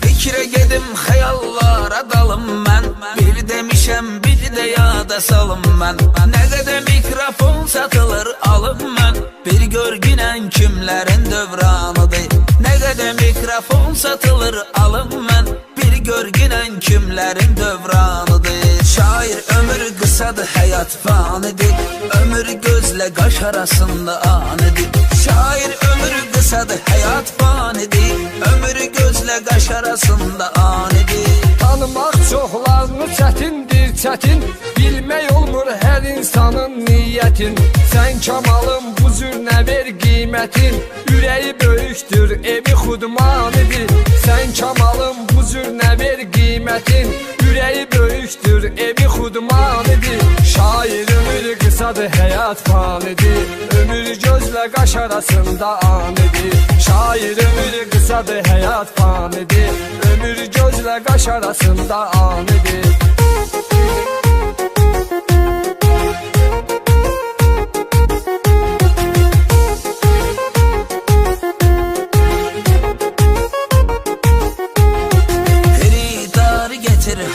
Fikrə gedim, xəyallara dalım mən. Bir demişəm, bir də yada salım mən. Nə qədər mikrofon satılır alım mən. Bir görgünən kimlərin dövranıdır. Nə qədər mikrofon satılır alım mən. Bir görgünən kimlərin dövranıdır. Şair ömür qısadır, həyat fanidir. Ömür gözlə qaş arasında anidir. Şair ömür qısadır, həyat fanidir. Ömür gözlə qaş arasında anidir. Tanımaq çoxlarını çətindir, çətin. Bilmək olmur hər insanın niyyətin. Sən kamalın bu cür nə ver qiymətin. Ürəyi böyükdür, evi xudmanidir. Sən kamalın bu cür nə ver qiymətin. Ürəyi böyükdür, evi xudmanidir. Şair ömür qısadır, həyat fanidir. Ömür gözlə qaş arasında anidir. Şair ömür qısadır, həyat fanidir. Ömür gözlə qaş arasında anidir.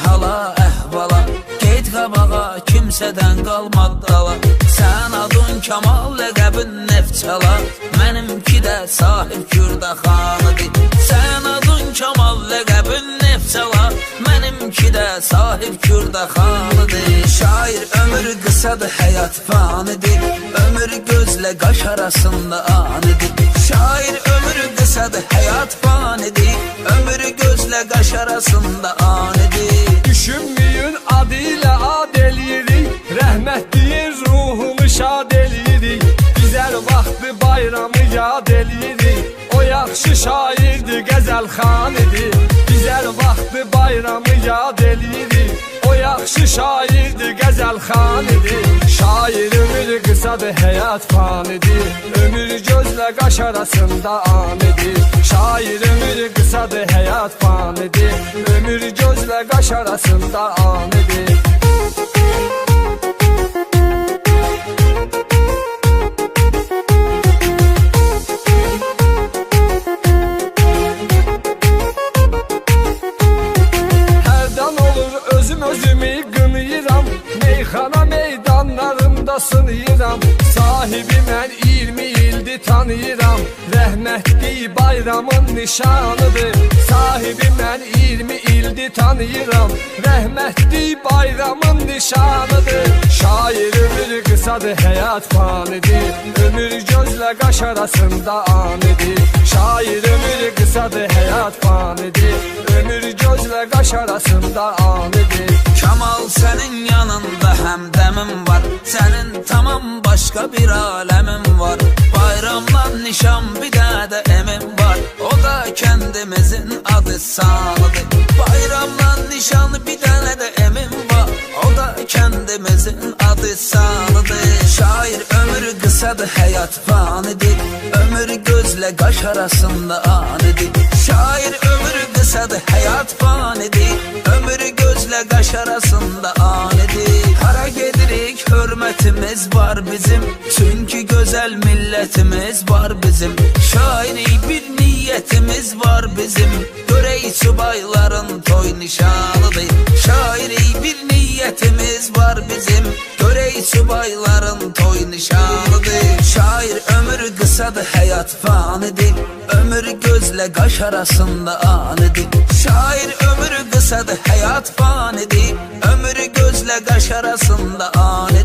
Hala əhvala, qeyd qabağa, kimsədən qalmad dala. Sən adın Kamal, ləqəbin Neftçala. Mənimki də sahib Kürdaxanıdır. Sən adın Kamal, ləqəbin Neftçala. Mənimki də sahib Kürdaxanıdır. Şair ömür qısadır, həyat fanidir. Ömür gözlə qaş arasında anidir. Şair ömür qısadır, həyat fanidir. Ömür gözlə qaş arasında anidir. Düşünməyin adı ilə ad eləyirik. Rəhmətliyin ruhunu şad eləyirik. Bizər vaxtı bayramı yad eləyirik. O yaxşı şairdir, qəzəlxan idi. Bizər vaxtı bayramı yad eləyirik. O yaxşı şairdir, qəzəlxan idi. Şair ömür qısadır, həyat fanidir. Ömür gözlə qaş arasında anidir. Şair ömür qısadır, həyat fanidir. Ömür gözlə qaş arasında anidir. Özümü qınıyıram, meyxana meydanlarında sınıyıram. Sahibi mən 20 ildir tanıyıram. Rəhmətli bayramın nişanıdır. Sahibi mən 20 ildir tanıyıram. Rəhmətli bayramın nişanıdır. Şair ömür qısadır, həyat fanidir. Ömür gözlə qaş arasında anidir. Şair ömür qısadır, həyat fanidir. Ömür gözlə qaş arasında anidir. Kamal sənin yanında həmdəmin var. Sənin tamam başqa bir aləmin var. Bayramdan nişan bir dənə də emin var. O da kəndimizin adı sanıdır. Bayramdan nişan bir dənə də emin var. O da kəndimizin adı sanıdır. Şair ömür qısadır, həyat fanidir. Ömür gözlə qaş arasında anidir. Şair ömür qısadır, həyat fanidir. Ömür gözlə qaş arasında anidir. Hara gedirik, hörmətimiz var bizim. Çünki gözəl millətimiz var bizim. Şairi bir niyyətimiz var bizim. Görək subayların toy nişanıdır. Şairi bir niyyətimiz var bizim. Görək subayların toy nişanıdır. Şair ömür qısadır, həyat fanidir. Ömür gözlə qaş arasında anidir. Şair ömür qısadır, həyat fanidir. Ömür gözlə qaş arasında anidir.